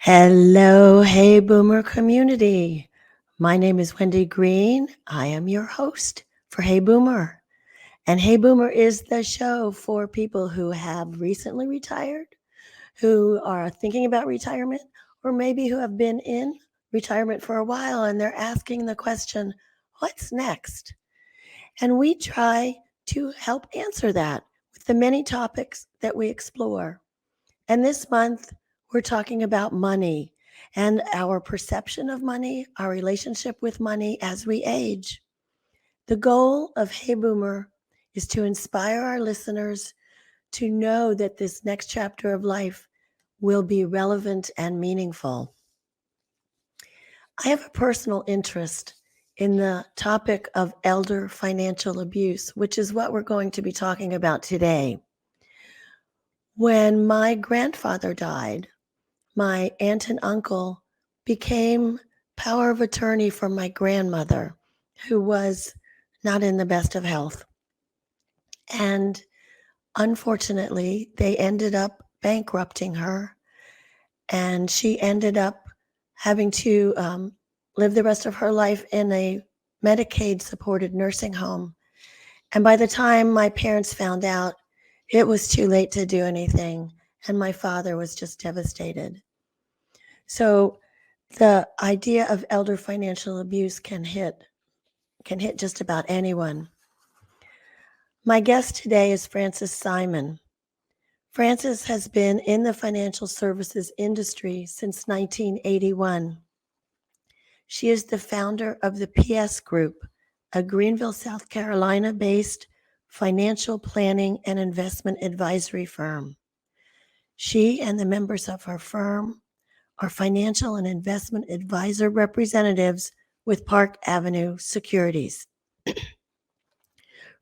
Hello, Hey Boomer community. My name is Wendy Green. I am your host for Hey Boomer. And Hey Boomer is the show for people who have recently retired, who are thinking about retirement, or maybe who have been in retirement for a while and they're asking the question, what's next? And we try to help answer that with the many topics that we explore. And this month, we're talking about money and our perception of money, our relationship with money as we age. The goal of Hey Boomer is to inspire our listeners to know that this next chapter of life will be relevant and meaningful. I have a personal interest in the topic of elder financial abuse, which is what we're going to be talking about today. When my grandfather died, my aunt and uncle became power of attorney for my grandmother, who was not in the best of health. And unfortunately, they ended up bankrupting her, and she ended up having to live the rest of her life in a Medicaid-supported nursing home. And by the time my parents found out, it was too late to do anything, and my father was just devastated. So the idea of elder financial abuse can hit just about anyone. My guest today is Frances Simon. Frances has been in the financial services industry since 1981. She is the founder of the PSGroup, a Greenville, South Carolina-based financial planning and investment advisory firm. She and the members of her firm are financial and investment advisor representatives with Park Avenue Securities.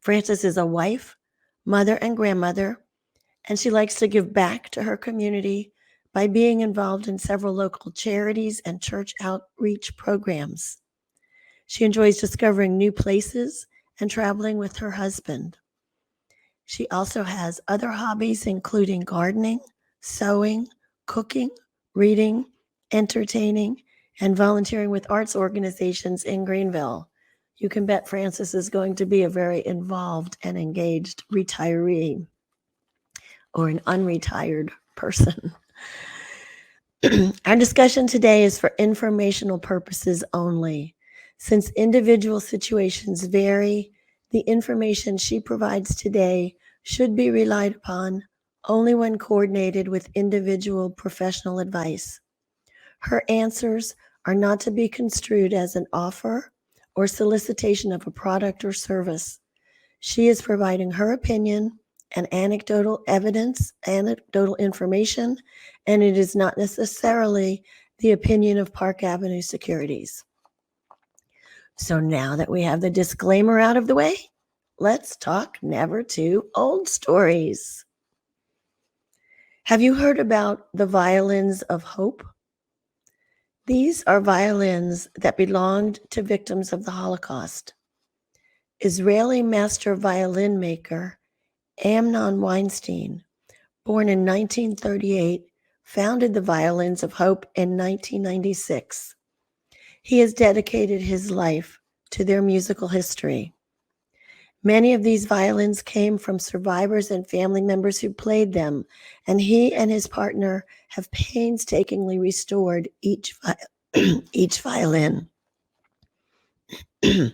Frances is a wife, mother, and grandmother, and she likes to give back to her community by being involved in several local charities and church outreach programs. She enjoys discovering new places and traveling with her husband. She also has other hobbies, including gardening, sewing, cooking, reading, entertaining, and volunteering with arts organizations in Greenville. You can bet Frances is going to be a very involved and engaged retiree or an unretired person. Our discussion today is for informational purposes only. Since individual situations vary, the information she provides today should be relied upon only when coordinated with individual professional advice. Her answers are not to be construed as an offer or solicitation of a product or service. She is providing her opinion and anecdotal evidence, anecdotal information, and it is not necessarily the opinion of Park Avenue Securities. So now that we have the disclaimer out of the way, let's talk never too old stories. Have you heard about the violins of hope? These are violins that belonged to victims of the Holocaust. Israeli master violin maker Amnon Weinstein, born in 1938, founded the Violins of Hope in 1996. He has dedicated his life to their musical history. Many of these violins came from survivors and family members who played them, and he and his partner have painstakingly restored each violin. The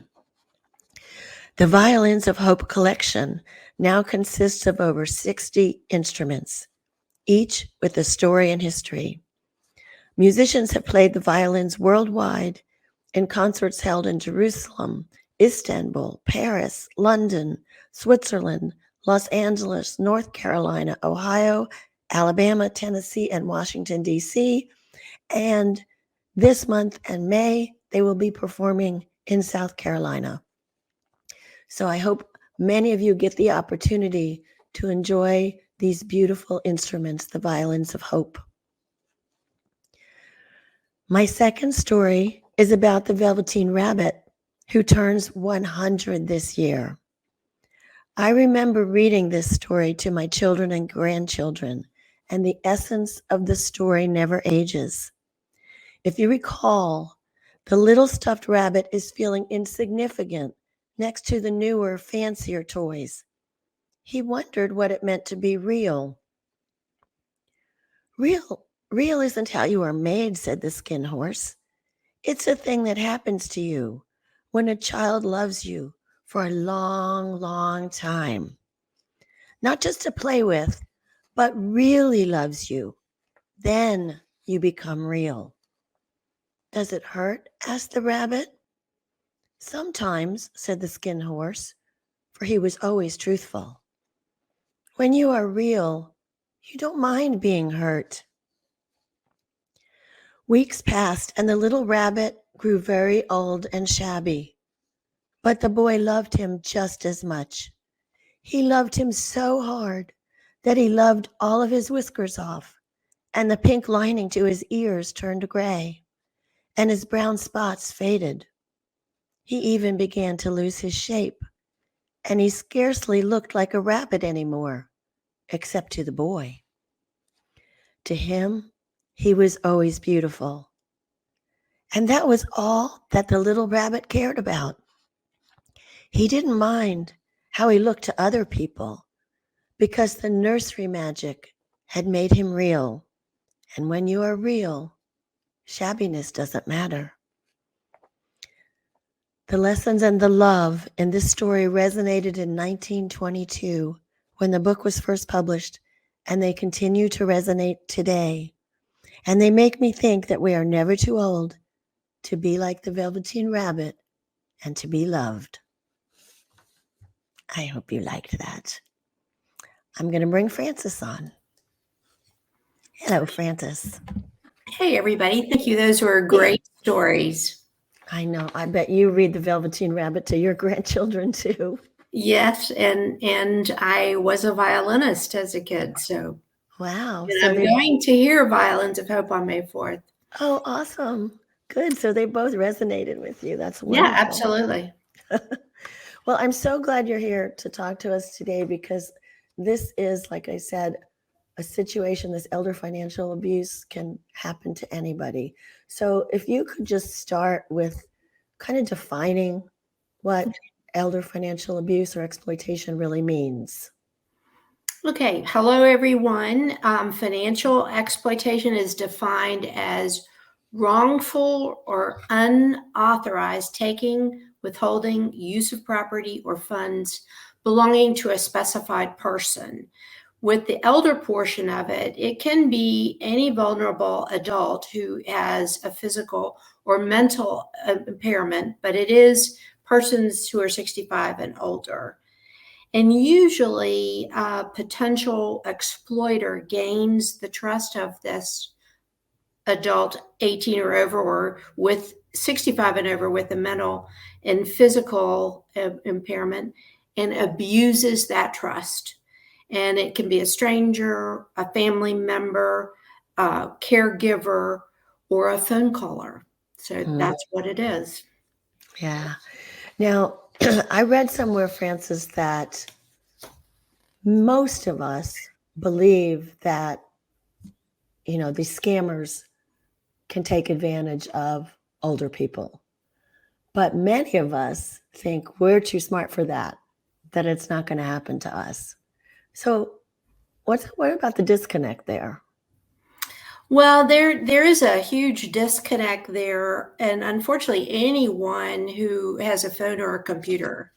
Violins of Hope collection now consists of over 60 instruments, each with a story and history. Musicians have played the violins worldwide in concerts held in Jerusalem, Istanbul, Paris, London, Switzerland, Los Angeles, North Carolina, Ohio, Alabama, Tennessee, and Washington, D.C. And this month and May, they will be performing in South Carolina. So I hope many of you get the opportunity to enjoy these beautiful instruments, the Violins of Hope. My second story is about the Velveteen Rabbit, who turns 100 this year. I remember reading this story to my children and grandchildren, and the essence of the story never ages. If you recall, the little stuffed rabbit is feeling insignificant next to the newer, fancier toys. He wondered what it meant to be real. Real isn't how you are made, said the skin horse. It's a thing that happens to you when a child loves you for a long, long time. Not just to play with, but really loves you. Then you become real. Does it hurt? Asked the rabbit. Sometimes, said the skin horse, for he was always truthful. When you are real, you don't mind being hurt. Weeks passed, and the little rabbit grew very old and shabby. But the boy loved him just as much. He loved him so hard that he loved all of his whiskers off, and the pink lining to his ears turned gray, and his brown spots faded. He even began to lose his shape, and he scarcely looked like a rabbit anymore, except to the boy. To him, he was always beautiful. And that was all that the little rabbit cared about. He didn't mind how he looked to other people because the nursery magic had made him real. And when you are real, shabbiness doesn't matter. The lessons and the love in this story resonated in 1922 when the book was first published, and they continue to resonate today. And they make me think that we are never too old to be like the Velveteen Rabbit and to be loved. I hope you liked that. I'm going to bring Frances on. Hello, Frances. Hey, everybody. Thank you. Those were great stories. I know. I bet you read the Velveteen Rabbit to your grandchildren, too. Yes, and I was a violinist as a kid, so Wow. and So I'm going to hear Violins of Hope on May 4th. Oh, awesome. Good. So they both resonated with you. That's Yeah, wonderful. absolutely. Well, I'm so glad you're here to talk to us today because this is, like I said, a situation, this elder financial abuse can happen to anybody. So if you could just start with kind of defining what elder financial abuse or exploitation really means. Okay. Hello, everyone. Financial exploitation is defined as wrongful or unauthorized taking, withholding, use of property or funds belonging to a specified person. With the elder portion of it, it can be any vulnerable adult who has a physical or mental impairment, but it is persons who are 65 and older. And usually, a potential exploiter gains the trust of this adult 18 or over, or with 65 and over with a mental and physical impairment, and abuses that trust. And it can be a stranger, a family member, a caregiver, or a phone caller. So that's what it is. Yeah. Now, I read somewhere, Frances, that most of us believe that, these scammers can take advantage of older people. But many of us think we're too smart for that it's not going to happen to us. So what about the disconnect there? Well, there is a huge disconnect there, and unfortunately, anyone who has a phone or a computer,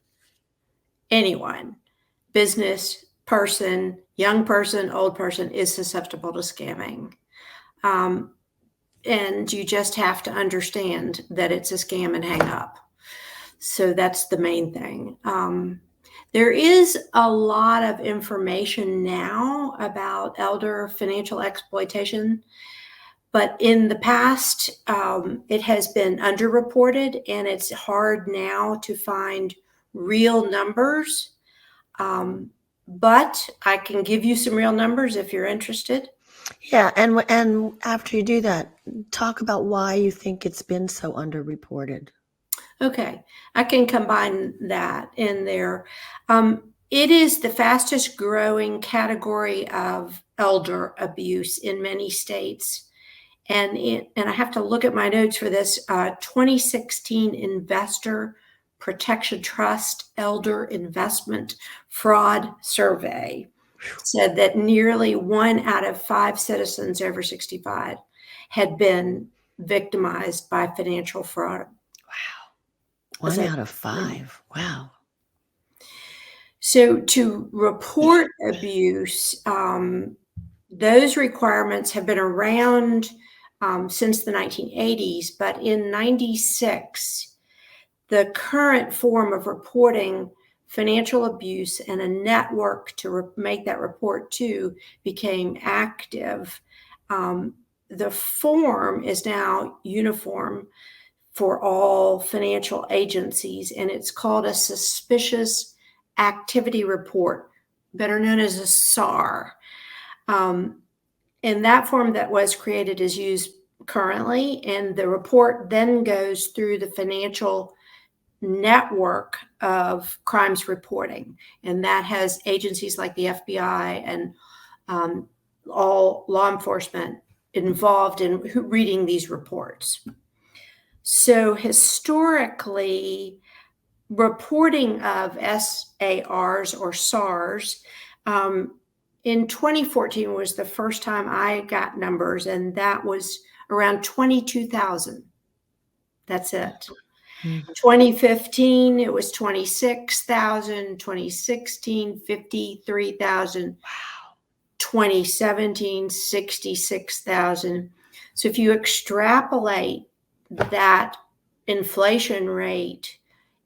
anyone, business person, young person, old person, is susceptible to scamming. And you just have to understand that it's a scam and hang up. So that's the main thing. There is a lot of information now about elder financial exploitation. But in the past, it has been underreported, and it's hard now to find real numbers. But I can give you some real numbers if you're interested. Yeah, and after you do that, talk about why you think it's been so underreported. Okay, I can combine that in there. It is the fastest growing category of elder abuse in many states. And I have to look at my notes for this 2016 Investor Protection Trust Elder Investment Fraud Survey said that nearly 1 out of 5 citizens over 65 had been victimized by financial fraud. Wow. 1 out of 5. Wow. So to report abuse, those requirements have been around since the 1980s, but in 96, the current form of reporting financial abuse and a network to make that report to became active. The form is now uniform for all financial agencies, and it's called a suspicious activity report, better known as a SAR. And that form that was created is used currently, and the report then goes through the financial network of crimes reporting, and that has agencies like the FBI and all law enforcement involved in reading these reports. So historically, reporting of SARs or SARs in 2014 was the first time I got numbers, and that was around 22,000. That's it. 2015, it was 26,000. 2016, 53,000. Wow. 2017, 66,000. So if you extrapolate that inflation rate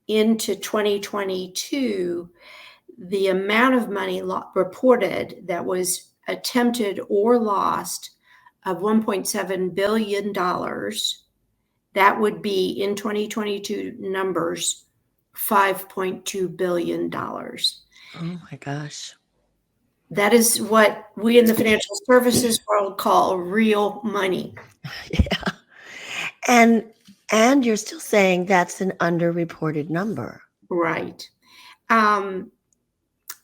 into 2022, the amount of money reported that was attempted or lost of $1.7 billion, that would be in 2022 numbers, $5.2 billion. Oh my gosh. That is what we in the financial services world call real money. Yeah. And you're still saying that's an underreported number. Right.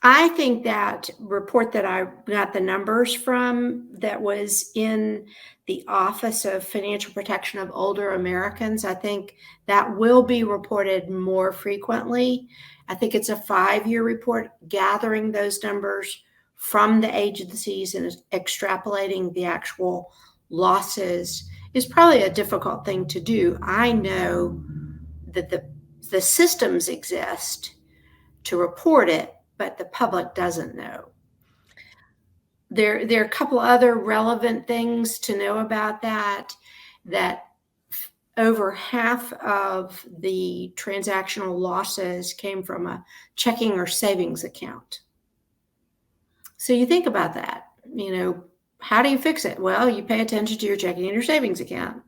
I think that report that I got the numbers from that was in the Office of Financial Protection of Older Americans, I think that will be reported more frequently. I think it's a 5-year report gathering those numbers from the agencies and extrapolating the actual losses is probably a difficult thing to do. I know that the systems exist to report it, but the public doesn't know. There are a couple other relevant things to know about that over half of the transactional losses came from a checking or savings account. So you think about that, how do you fix it? Well, you pay attention to your checking and your savings account.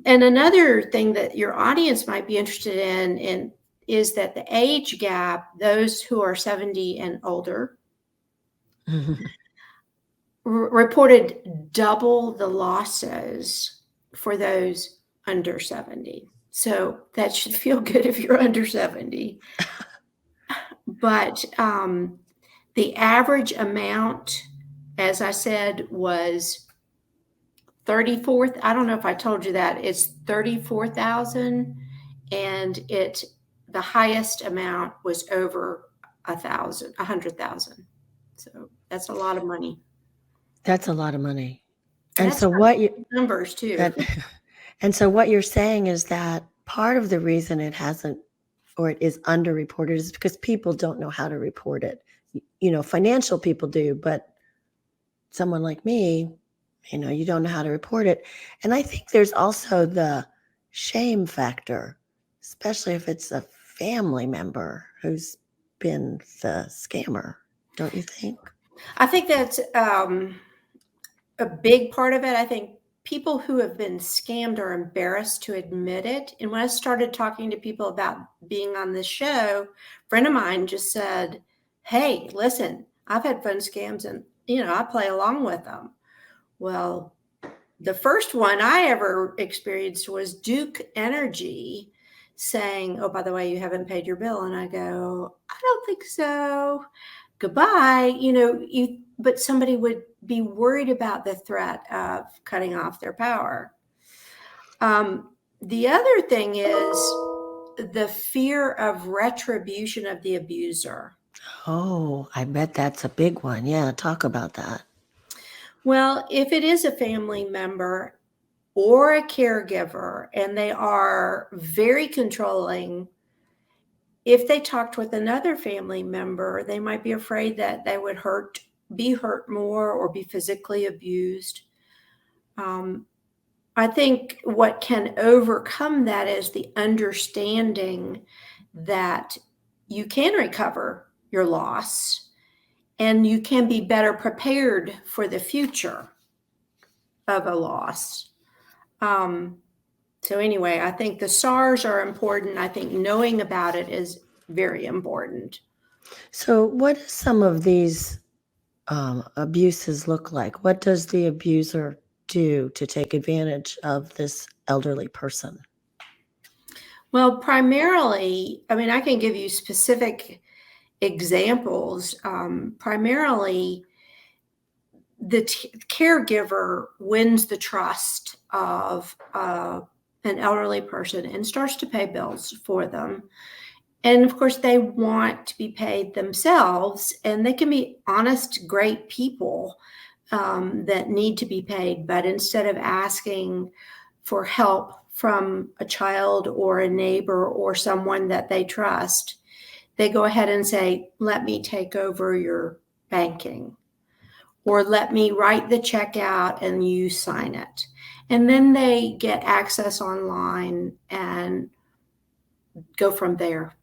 And another thing that your audience might be interested in is that the age gap, those who are 70 and older, reported double the losses for those under 70. So that should feel good if you're under 70. But the average amount, as I said, was 34. I don't know if I told you that. It's 34,000, and the highest amount was over 100,000. So that's a lot of money. That's a lot of money. And so what you numbers too. And so what you're saying is that part of the reason it hasn't, or it is underreported, is because people don't know how to report it. Financial people do, but someone like me, you don't know how to report it. And I think there's also the shame factor, especially if it's a family member who's been the scammer, don't you think? I think that's a big part of it. I think people who have been scammed are embarrassed to admit it. And when I started talking to people about being on this show, a friend of mine just said, hey, listen, I've had phone scams and, I play along with them. Well, the first one I ever experienced was Duke Energy saying, oh, by the way, you haven't paid your bill. And I go, I don't think so. Goodbye. but somebody would be worried about the threat of cutting off their power. The other thing is the fear of retribution of the abuser. Oh, I bet that's a big one. Yeah, talk about that. Well, if it is a family member or a caregiver and they are very controlling, if they talked with another family member, they might be afraid that they would be hurt more or be physically abused. I think what can overcome that is the understanding that you can recover your loss and you can be better prepared for the future of a loss. So anyway, I think the SARS are important. I think knowing about it is very important. So, what do some of these abuses look like? What does the abuser do to take advantage of this elderly person? Well, primarily, I mean, I can give you specific examples. Primarily, the caregiver wins the trust of an elderly person and starts to pay bills for them. And of course, they want to be paid themselves, and they can be honest, great people that need to be paid. But instead of asking for help from a child or a neighbor or someone that they trust, they go ahead and say, let me take over your banking, or let me write the check out and you sign it. And then they get access online and go from there.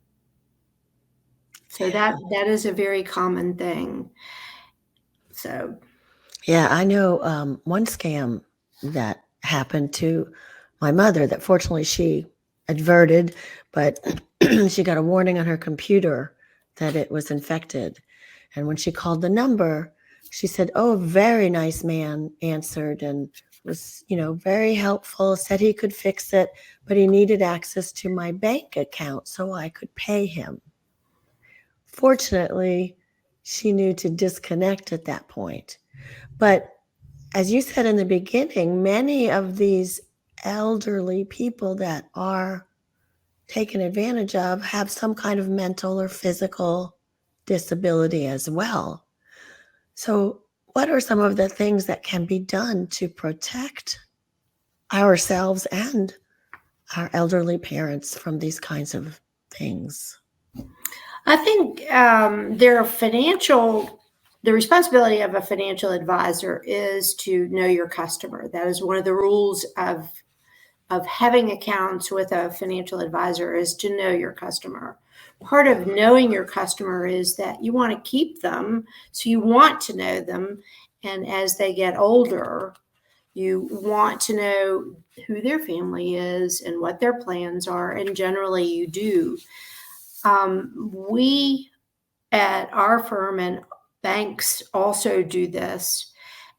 So that is a very common thing. So Yeah, I know one scam that happened to my mother that fortunately she averted, but she got a warning on her computer that it was infected. And when she called the number, she said, "Oh, a very nice man answered and was, very helpful, said he could fix it, but he needed access to my bank account so I could pay him." Fortunately, she knew to disconnect at that point. But as you said in the beginning, many of these elderly people that are taken advantage of have some kind of mental or physical disability as well. So, what are some of the things that can be done to protect ourselves and our elderly parents from these kinds of things? I think the responsibility of a financial advisor is to know your customer. That is one of the rules of having accounts with a financial advisor, is to know your customer. Part of knowing your customer is that you want to keep them, so you want to know them. And as they get older, you want to know who their family is and what their plans are. And generally you do. We at our firm, and banks also do this,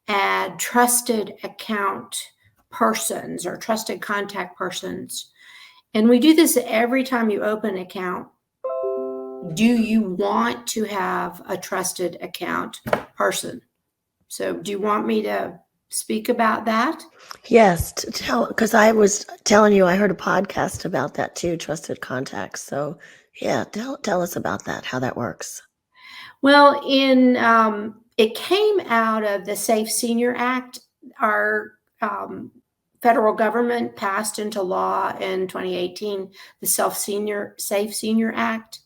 add trusted account persons or trusted contact persons. And we do this every time you open an account. Do you want to have a trusted account person? So do you want me to speak about that? Yes, because I was telling you I heard a podcast about that too, trusted contacts. So, yeah, tell us about that, how that works. Well, it came out of the Safe Senior Act. Our federal government passed into law in 2018 the Safe Senior Act.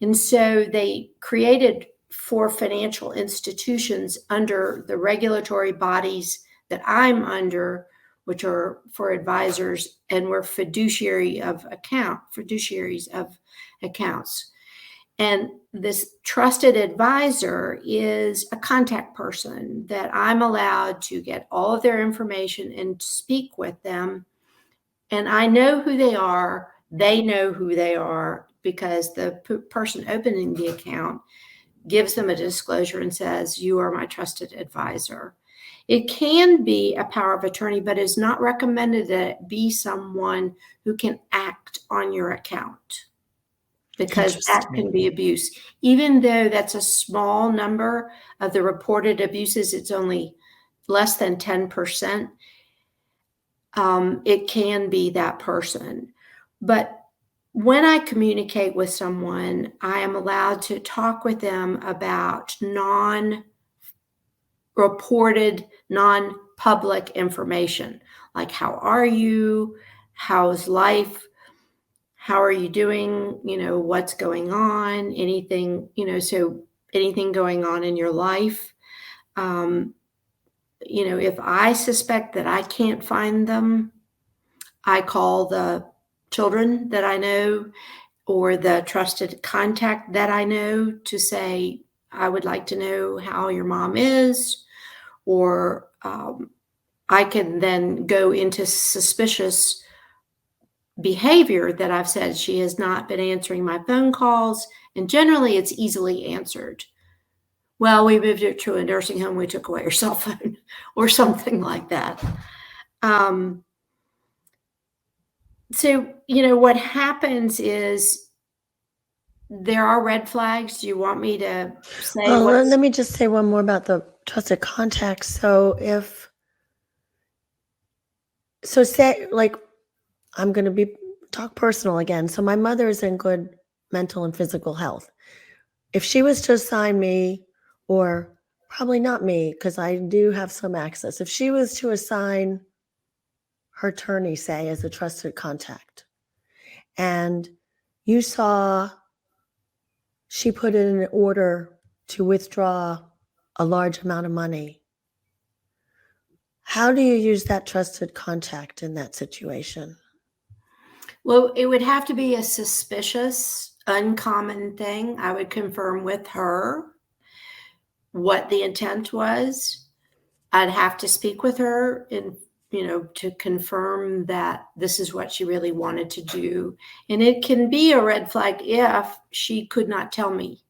And so they created for financial institutions under the regulatory bodies that I'm under, which are for advisors, and we're fiduciaries of accounts. And this trusted advisor is a contact person that I'm allowed to get all of their information and speak with them. And I know who they are. They know who they are, because the person opening the account gives them a disclosure and says, you are my trusted advisor. It can be a power of attorney, but it's not recommended that it be someone who can act on your account. because that can be abuse. Even though that's a small number of the reported abuses, it's only less than 10%. It can be that person. But when I communicate with someone, I am allowed to talk with them about non-reported, non-public information, like how are you? How's life? How are you doing? What's going on? Anything, so anything going on in your life. If I suspect that I can't find them, I call the children that I know or the trusted contact that I know to say, I would like to know how your mom is, or I can then go into suspicious behavior that I've said she has not been answering my phone calls, and generally it's easily answered. Well, we moved her to a nursing home, we took away her cell phone, or something like that. So, what happens is there are red flags. Do you want me to say Well, let me just say one more about the trusted contacts. So say, like, I'm going to talk personal again. So my mother is in good mental and physical health. If she was to assign me, or probably not me, because I do have some access. If she was to assign her attorney, say, as a trusted contact, and you saw she put in an order to withdraw a large amount of money, how do you use that trusted contact in that situation? Well, it would have to be a suspicious, uncommon thing. I would confirm with her what the intent was. I'd have to speak with her and to confirm that this is what she really wanted to do. And it can be a red flag if she could not tell me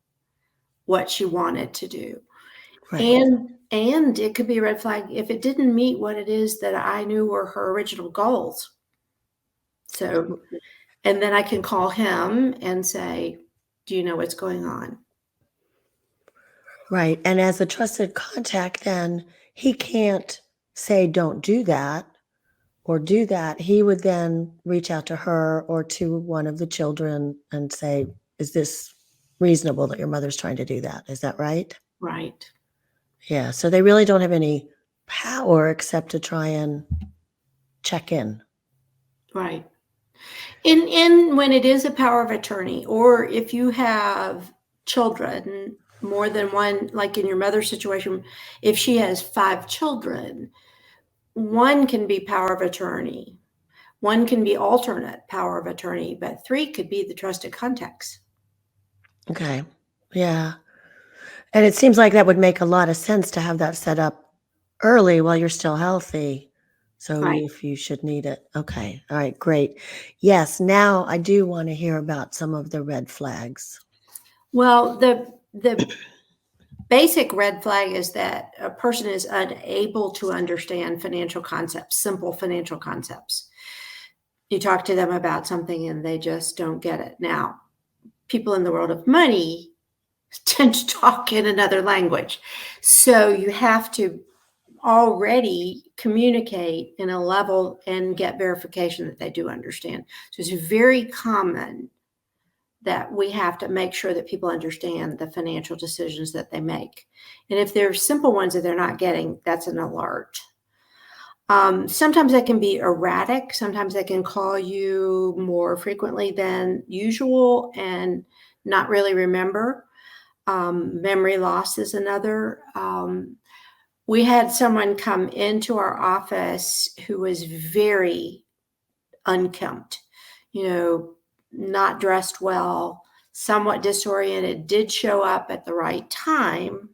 what she wanted to do. Right. And it could be a red flag if it didn't meet what it is that I knew were her original goals. So, and then I can call him and say, do you know what's going on? Right. And as a trusted contact, then he can't say, don't do that or do that. He would then reach out to her or to one of the children and say, is this reasonable that your mother's trying to do that? Is that right? Right. Yeah. So they really don't have any power except to try and check in. Right. And when it is a power of attorney, or if you have children, more than one, like in your mother's situation, if she has 5 children, one can be power of attorney. One can be alternate power of attorney, but 3 could be the trusted contacts. Okay. Yeah. And it seems like that would make a lot of sense to have that set up early while you're still healthy. So Right. if you should need it. Okay. All right. Great. Yes. Now I do want to hear about some of the red flags. Well, the basic red flag is that a person is unable to understand financial concepts, simple financial concepts. You talk to them about something and they just don't get it. Now, people in the world of money tend to talk in another language. So you have to already communicate in a level and get verification that they do understand. So it's very common that we have to make sure that people understand the financial decisions that they make. And if there's simple ones that they're not getting, that's an alert. Sometimes they can be erratic. Sometimes they can call you more frequently than usual and not really remember. Memory loss is another. We had someone come into our office who was very unkempt, not dressed well, somewhat disoriented, did show up at the right time,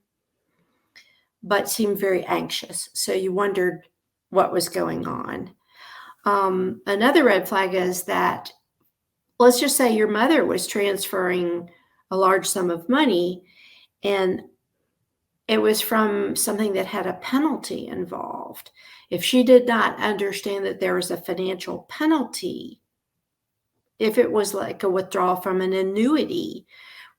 but seemed very anxious. So you wondered what was going on. Another red flag is that, let's just say your mother was transferring a large sum of money and it was from something that had a penalty involved. If she did not understand that there was a financial penalty if it was like a withdrawal from an annuity,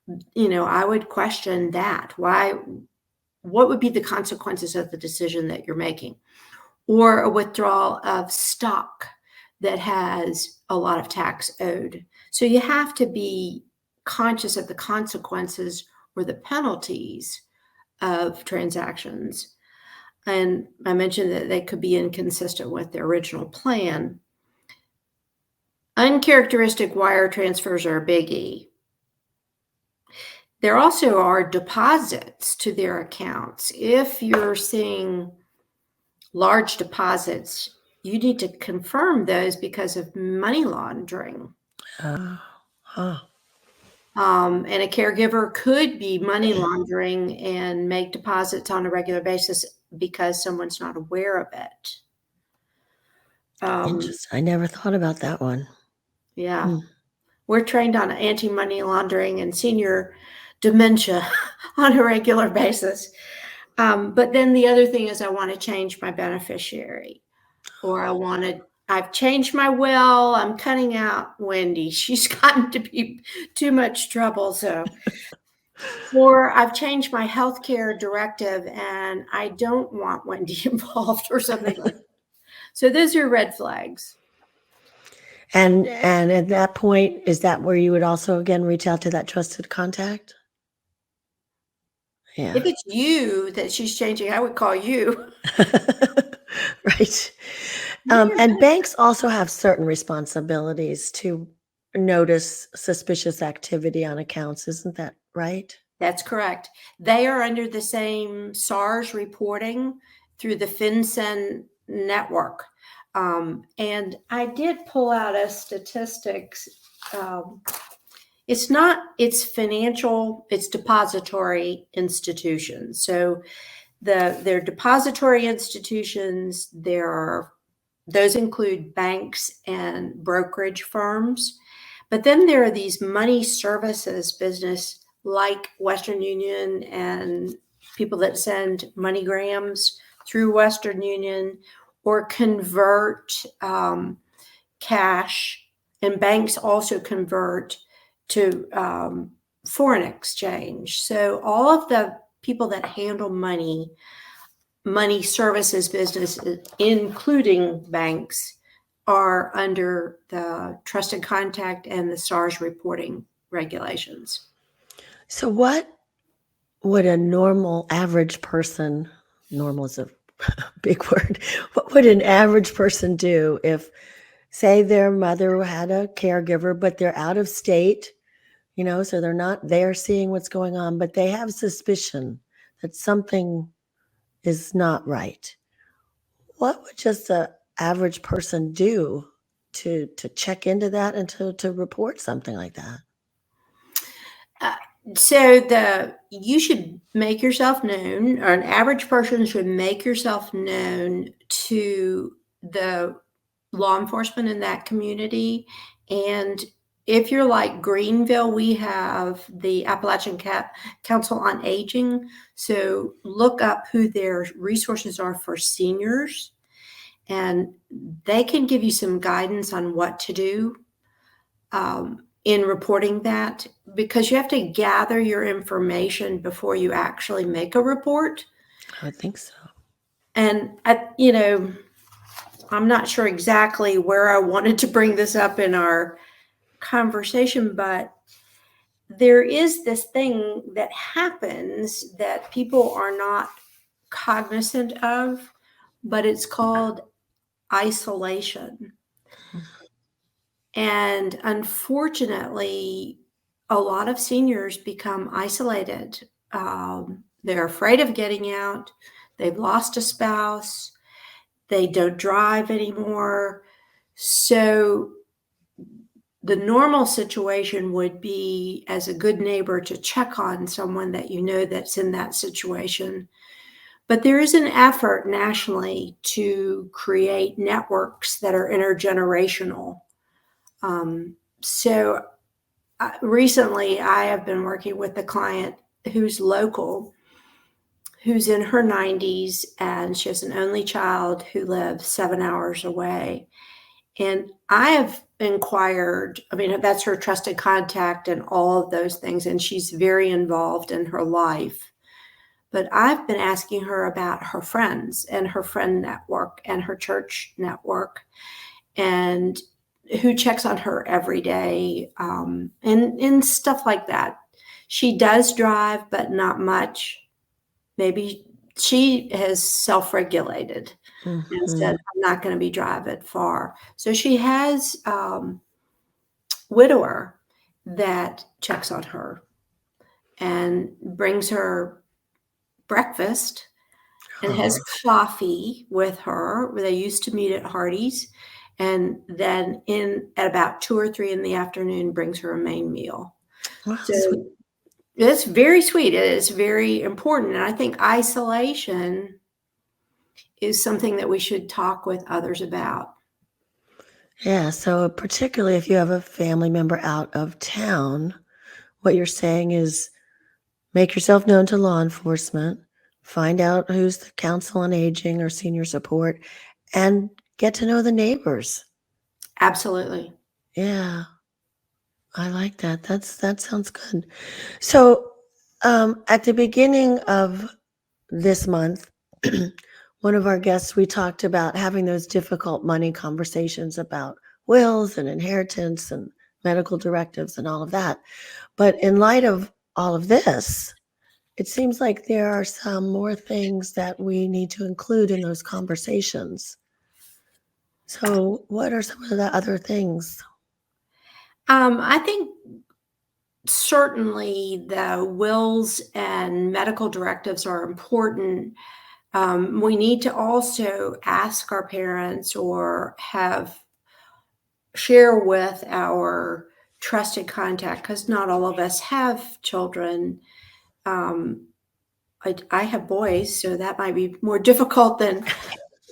I would question that. What would be the consequences of the decision that you're making? Or a withdrawal of stock that has a lot of tax owed. So you have to be conscious of the consequences or the penalties of transactions. And I mentioned that they could be inconsistent with their original plan. Uncharacteristic wire transfers are a biggie. There also are deposits to their accounts. If you're seeing large deposits, you need to confirm those because of money laundering. Huh. And a caregiver could be money laundering and make deposits on a regular basis because someone's not aware of it. Interesting. I never thought about that one. Yeah. We're trained on anti-money laundering and senior dementia on a regular basis. But then the other thing is I want to change my beneficiary, or I've changed my will. I'm cutting out Wendy. She's gotten to be too much trouble. Or I've changed my healthcare directive and I don't want Wendy involved or something like that. So those are red flags. And at that point, is that where you would also again reach out to that trusted contact? Yeah. If it's you that she's changing, I would call you. Right. And banks also have certain responsibilities to notice suspicious activity on accounts. Isn't that right? That's correct. They are under the same SARS reporting through the FinCEN network. And I did pull out a statistics. It's financial, it's depository institutions. So they're depository institutions. Those include banks and brokerage firms. But then there are these money services business like Western Union and people that send MoneyGrams through Western Union or convert cash. And banks also convert to foreign exchange. So all of the people that handle money services businesses, including banks, are under the trusted contact and the SARS reporting regulations. So what would a normal average person, normal is a big word, what would an average person do if, say, their mother had a caregiver, but they're out of state, so they're not there seeing what's going on, but they have suspicion that something is not right? What would just an average person do to check into that and to report something like that? So you should make yourself known, or an average person should make yourself known to the law enforcement in that community. And if you're like Greenville, we have the Appalachian Council on Aging. So look up who their resources are for seniors, and they can give you some guidance on what to do in reporting that, because you have to gather your information before you actually make a report. I would think so. And I'm not sure exactly where I wanted to bring this up in our conversation, but there is this thing that happens that people are not cognizant of, but it's called isolation. And unfortunately, a lot of seniors become isolated. They're afraid of getting out. They've lost a spouse. They don't drive anymore. So the normal situation would be, as a good neighbor, to check on someone that you know that's in that situation. But there is an effort nationally to create networks that are intergenerational. Recently, I have been working with a client who's local, who's in her 90s, and she has an only child who lives 7 hours away. And I have inquired, I mean, that's her trusted contact and all of those things, and she's very involved in her life. But I've been asking her about her friends and her friend network and her church network and who checks on her every day, and stuff like that. She does drive, but not much. Maybe she has self-regulated and said, Mhm. I'm not going to be driving far. So she has widower that checks on her and brings her breakfast and has Oh, coffee with her. They used to meet at Hardee's, and then in at about 2 or 3 in the afternoon brings her a main meal. well, So sweet. it's very sweet. It is very important, and I think isolation is something that we should talk with others about. Yeah, so particularly if you have a family member out of town, what you're saying is make yourself known to law enforcement, find out who's the council on aging or senior support, and get to know the neighbors. Absolutely. Yeah, I like that. That sounds good. So, at the beginning of this month, one of our guests, we talked about having those difficult money conversations about wills and inheritance and medical directives and all of that. But in light of all of this, it seems like there are some more things that we need to include in those conversations. So, what are some of the other things? I think certainly the wills and medical directives are important. We need to also ask our parents or have share with our trusted contact because not all of us have children. Um, I have boys, so that might be more difficult than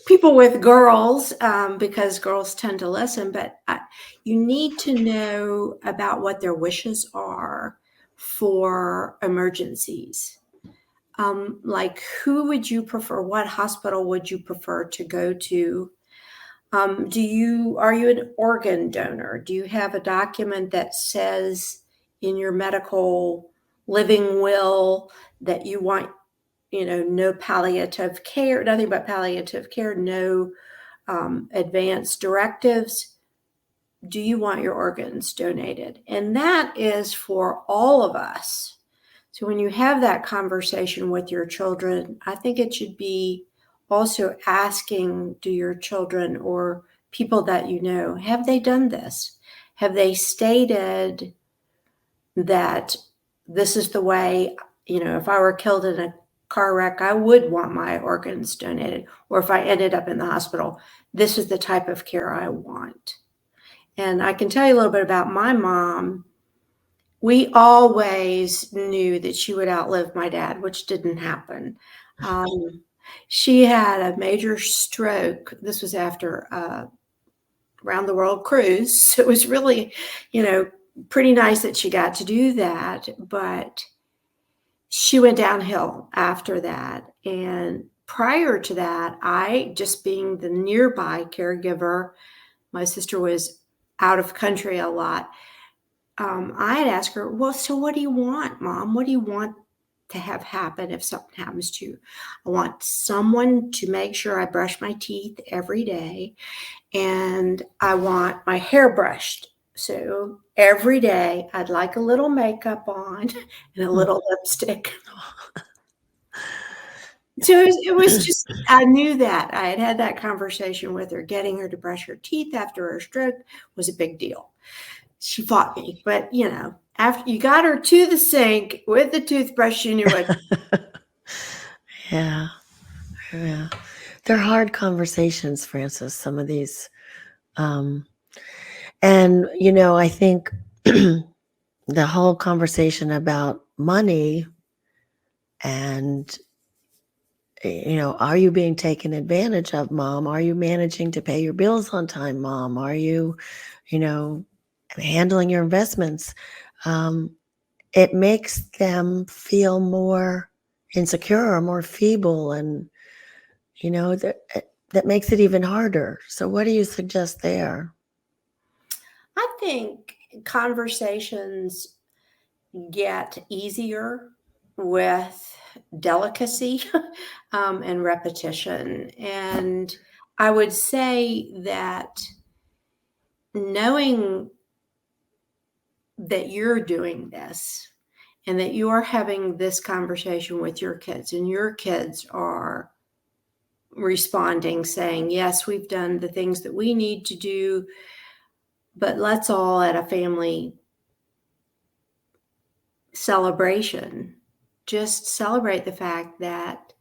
people with girls, because girls tend to listen. But you need to know about what their wishes are for emergencies. Like, who would you prefer? What hospital would you prefer to go to? Are you an organ donor? Do you have a document that says in your medical living will that you want, no palliative care, nothing but palliative care, no advanced directives? Do you want your organs donated? And that is for all of us. So when you have that conversation with your children, I think it should be also asking, do your children or people that you know, have they done this? Have they stated that this is the way, if I were killed in a car wreck, I would want my organs donated? Or if I ended up in the hospital, this is the type of care I want. And I can tell you a little bit about my mom. We always knew that she would outlive my dad, which didn't happen. Um, she had a major stroke. This was after a round the world cruise. So it was really, pretty nice that she got to do that. But she went downhill after that. And prior to that, I, just being the nearby caregiver, my sister was out of country a lot. I had asked her, well, so what do you want, Mom? What do you want to have happen if something happens to you? I want someone to make sure I brush my teeth every day, and I want my hair brushed. So every day I'd like a little makeup on and a Hmm. little lipstick. So it was just, I knew that. I had had that conversation with her. Getting her to brush her teeth after her stroke was a big deal. She fought me, but after you got her to the sink with the toothbrush, you knew what. Yeah, yeah. They're hard conversations, Francis, some of these. Um, and, I think the whole conversation about money and, are you being taken advantage of, Mom? Are you managing to pay your bills on time, Mom? Are you, you know, handling your investments? Um, it makes them feel more insecure or more feeble. And, that that makes it even harder. So what do you suggest there? I think conversations get easier with delicacy and repetition. And I would say that knowing that you're doing this and that you're having this conversation with your kids, and your kids are responding, saying, yes, we've done the things that we need to do, but let's all at a family celebration just celebrate the fact that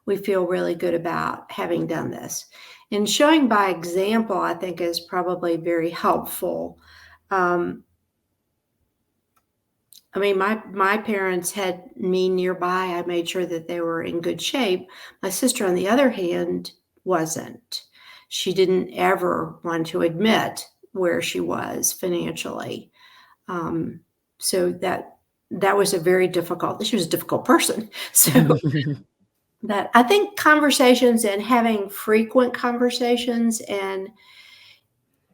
we feel really good about having done this. And showing by example, I think, is probably very helpful. I mean, my parents had me nearby. I made sure that they were in good shape. My sister, on the other hand, wasn't. She didn't ever want to admit where she was financially. So that was a very difficult. She was a difficult person. So that I think conversations and having frequent conversations and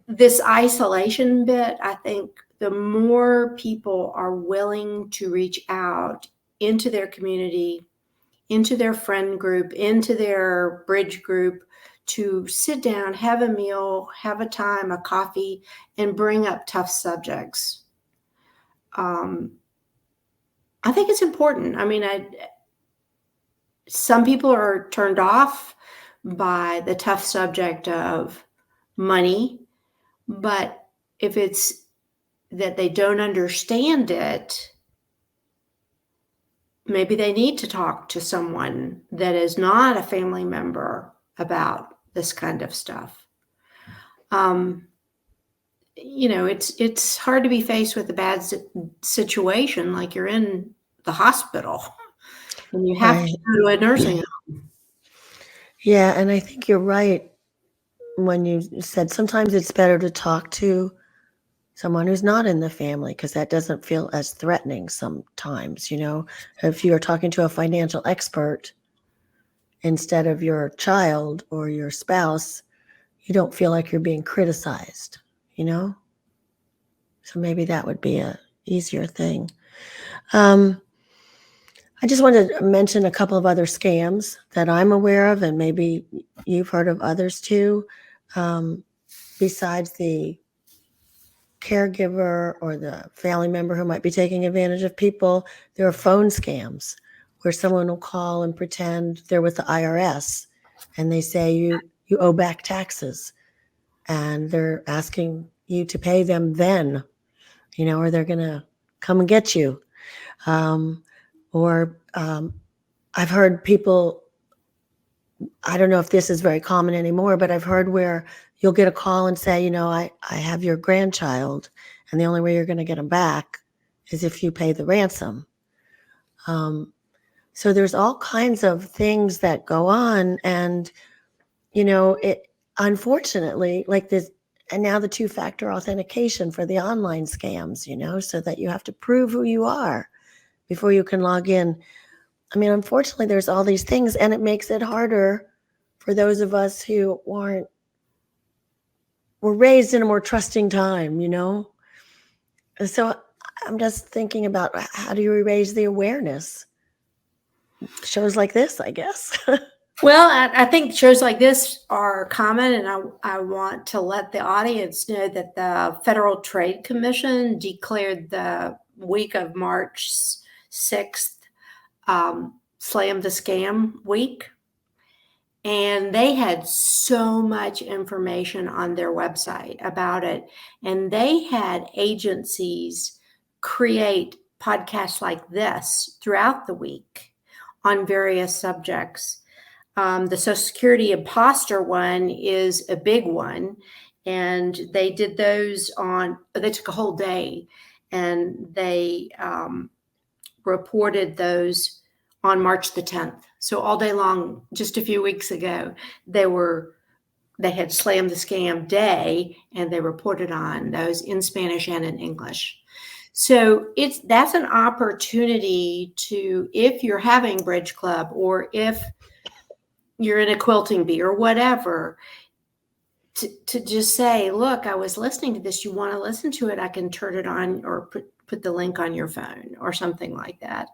this isolation bit, I think the more people are willing to reach out into their community, into their friend group, into their bridge group, to sit down, have a meal, have a time, a coffee, and bring up tough subjects. I think it's important. I mean, some people are turned off by the tough subject of money, but if it's that they don't understand it, maybe they need to talk to someone that is not a family member about this kind of stuff. It's hard to be faced with a bad situation, like you're in the hospital and you have to go to a nursing home. Yeah, and I think you're right when you said sometimes it's better to talk to someone who's not in the family because that doesn't feel as threatening sometimes, if you're talking to a financial expert instead of your child or your spouse, you don't feel like you're being criticized, so maybe that would be a easier thing. I just wanted to mention a couple of other scams that I'm aware of, and maybe you've heard of others too. Besides the caregiver or the family member who might be taking advantage of people, there are phone scams where someone will call and pretend they're with the IRS and they say you owe back taxes and they're asking you to pay them then, or they're going to come and get you. I've heard people, I don't know if this is very common anymore, but I've heard where you'll get a call and say, I have your grandchild, and the only way you're going to get them back is if you pay the ransom. So there's all kinds of things that go on, and it unfortunately, like this, and now the two-factor authentication for the online scams, so that you have to prove who you are before you can log in. I mean, unfortunately, there's all these things, and it makes it harder for those of us who were raised in a more trusting time, So I'm just thinking about how do you raise the awareness? Shows like this, I guess. Well, I think shows like this are common, and I want to let the audience know that the Federal Trade Commission declared the week of March 6th Slam the Scam Week. And they had so much information on their website about it. And they had agencies create podcasts like this throughout the week on various subjects. The Social Security imposter one is a big one. And they did those they took a whole day and they reported those on March the 10th. So all day long, just a few weeks ago, they had Slam the Scam Day, and they reported on those in Spanish and in English. So that's an opportunity to, if you're having Bridge Club, or if you're in a quilting bee or whatever, to just say, look, I was listening to this. You want to listen to it? I can turn it on or put the link on your phone or something like that.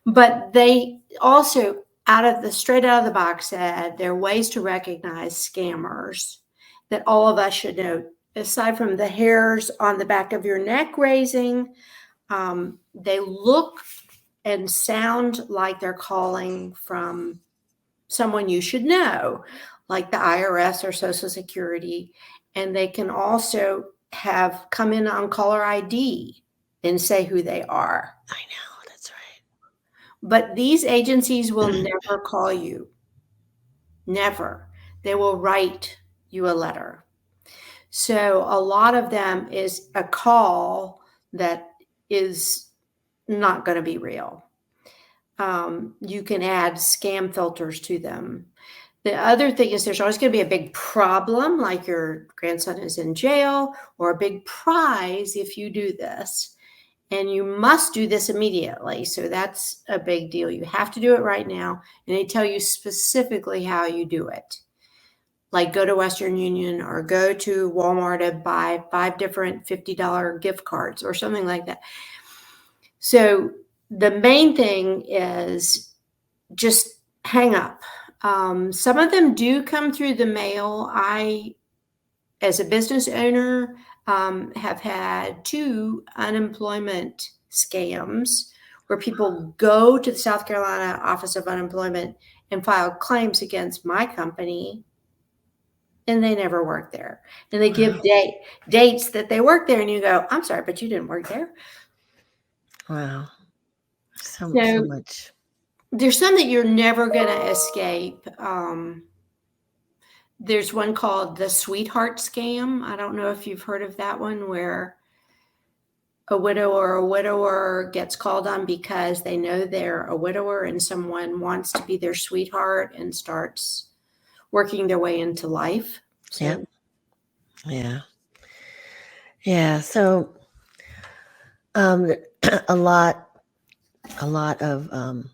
But they also straight out of the box said there are ways to recognize scammers that all of us should know. Aside from the hairs on the back of your neck raising, they look and sound like they're calling from someone you should know, like the IRS or Social Security. And they can also have come in on caller ID and say who they are. I know, that's right. But these agencies will never call you. Never. They will write you a letter. So a lot of them is a call that is not going to be real. You can add scam filters to them. The other thing is there's always going to be a big problem, like your grandson is in jail, or a big prize if you do this. And you must do this immediately. So that's a big deal. You have to do it right now. And they tell you specifically how you do it. Like go to Western Union or go to Walmart and buy 5 different $50 gift cards or something like that. So the main thing is just hang up. Some of them do come through the mail. I, as a business owner, have had 2 unemployment scams where people go to the South Carolina Office of Unemployment and file claims against my company, and they never worked there. And they give dates that they worked there, and you go, I'm sorry, but you didn't work there. Wow. So much. There's some that you're never going to escape. There's one called the sweetheart scam. I don't know if you've heard of that one, where a widow or a widower gets called on because they know they're a widower and someone wants to be their sweetheart and starts working their way into life. So, yeah. So, a lot of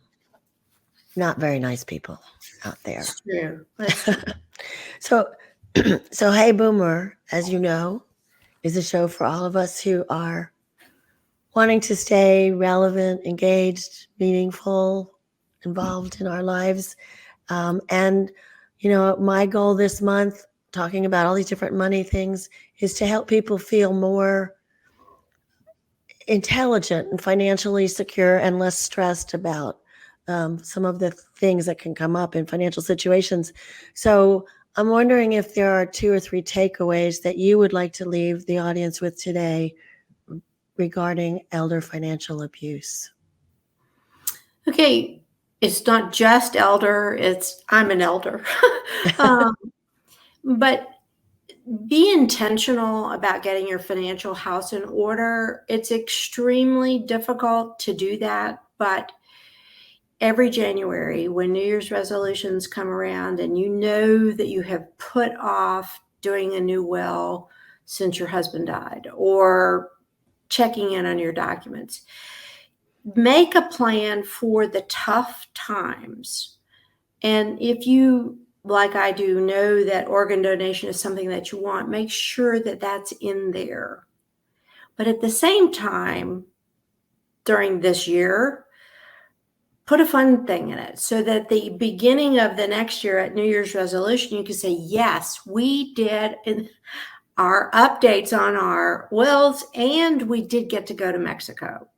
not very nice people out there. That's true. That's true. So Hey Boomer, as you know, is a show for all of us who are wanting to stay relevant, engaged, meaningful, involved in our lives. And, my goal this month, talking about all these different money things, is to help people feel more intelligent and financially secure and less stressed about some of the things that can come up in financial situations. So I'm wondering if there are 2 or 3 takeaways that you would like to leave the audience with today regarding elder financial abuse. Okay, it's not just elder, I'm an elder. But be intentional about getting your financial house in order. It's extremely difficult to do that, but every January when New Year's resolutions come around and you know that you have put off doing a new will since your husband died or checking in on your documents, make a plan for the tough times. And if you, like I do, know that organ donation is something that you want, make sure that that's in there. But at the same time, during this year, put a fun thing in it so that the beginning of the next year at New Year's resolution, you can say, yes, we did our updates on our wills and we did get to go to Mexico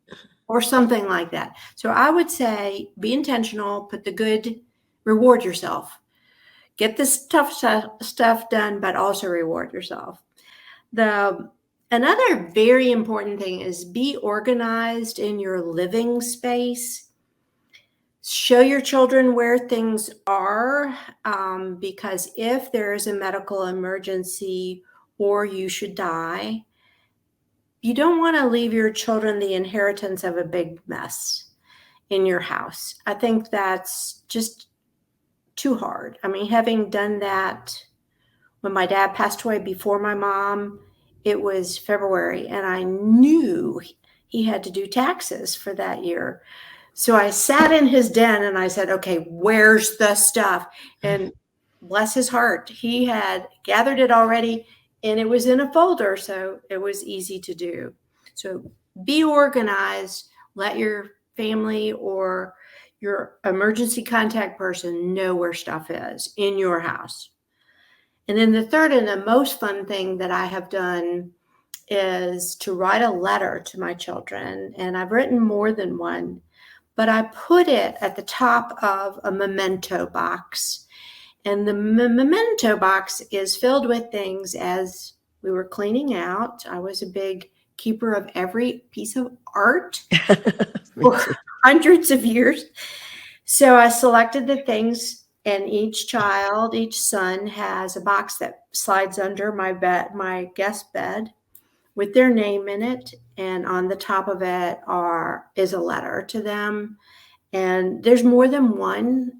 or something like that. So I would say be intentional, put the good, reward yourself. Get this tough stuff done, but also reward yourself. Another very important thing is be organized in your living space. Show your children where things are, because if there is a medical emergency or you should die, you don't want to leave your children the inheritance of a big mess in your house. I think that's just too hard. I mean, having done that when my dad passed away before my mom, it was February, and I knew he had to do taxes for that year. So I sat in his den and I said, okay, where's the stuff? And bless his heart, he had gathered it already and it was in a folder. So it was easy to do. So be organized. Let your family or your emergency contact person know where stuff is in your house. And then the third and the most fun thing that I have done is to write a letter to my children. And I've written more than one, but I put it at the top of a memento box. And the memento box is filled with things as we were cleaning out. I was a big keeper of every piece of art for hundreds of years. So I selected the things, and each child, each son has a box that slides under my bed, my guest bed, with their name in it. And on the top of it is a letter to them. And there's more than one.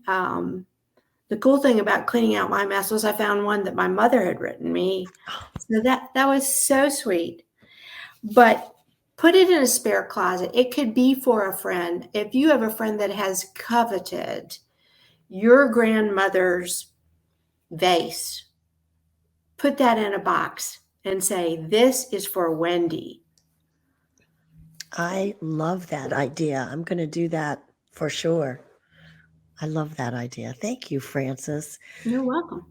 The cool thing about cleaning out my mess was I found one that my mother had written me. So that was so sweet. But put it in a spare closet. It could be for a friend. If you have a friend that has coveted your grandmother's vase, put that in a box and say, this is for Wendy. I love that idea. I'm going to do that for sure. I love that idea. Thank you, Frances. You're welcome.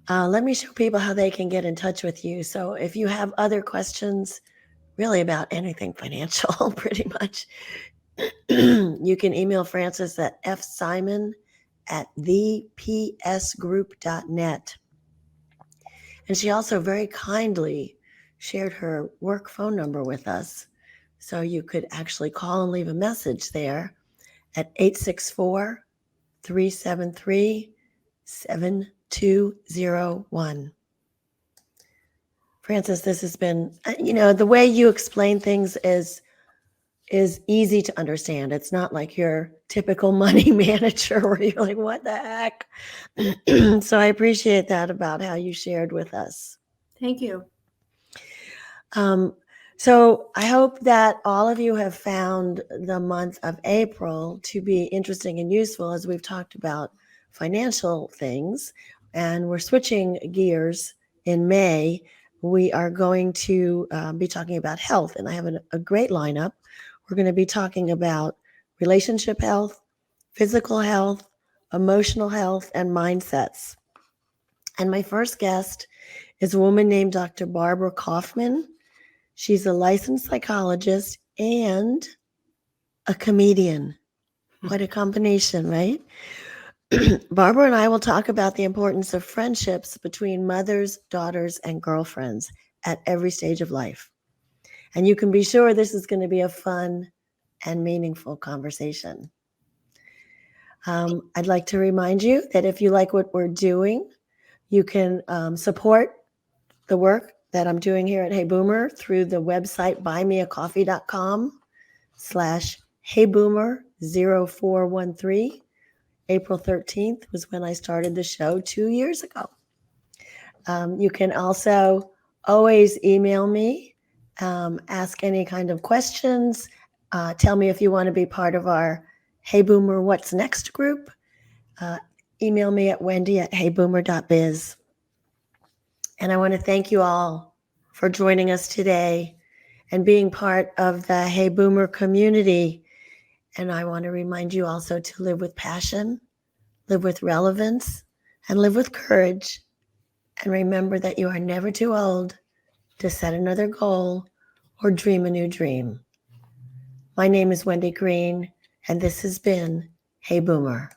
Let me show people how they can get in touch with you. So if you have other questions, really about anything financial, pretty much, you can email Frances at fsimon@thepsgroup.net. And she also very kindly shared her work phone number with us. So you could actually call and leave a message there at 864-373-7201. Frances, this has been, the way you explain things is easy to understand. It's not like your typical money manager where you're like, what the heck? So I appreciate that about how you shared with us. Thank you. So I hope that all of you have found the month of April to be interesting and useful as we've talked about financial things. And we're switching gears in May. We are going to be talking about health, and I have a great lineup. We're going to be talking about relationship health, physical health, emotional health, and mindsets. And my first guest is a woman named Dr. Barbara Kaufman. She's a licensed psychologist and a comedian. What a combination, right? Barbara and I will talk about the importance of friendships between mothers, daughters, and girlfriends at every stage of life. And you can be sure this is going to be a fun and meaningful conversation. I'd like to remind you that if you like what we're doing, you can support the work that I'm doing here at Hey Boomer through the website buymeacoffee.com/HeyBoomer0413. April 13th was when I started the show 2 years ago. You can also always email me, ask any kind of questions, tell me if you want to be part of our Hey Boomer What's Next group. Email me at wendy@heyboomer.biz. And I want to thank you all for joining us today and being part of the Hey Boomer community. And I want to remind you also to live with passion, live with relevance, and live with courage. And remember that you are never too old to set another goal or dream a new dream. My name is Wendy Green, and this has been Hey Boomer.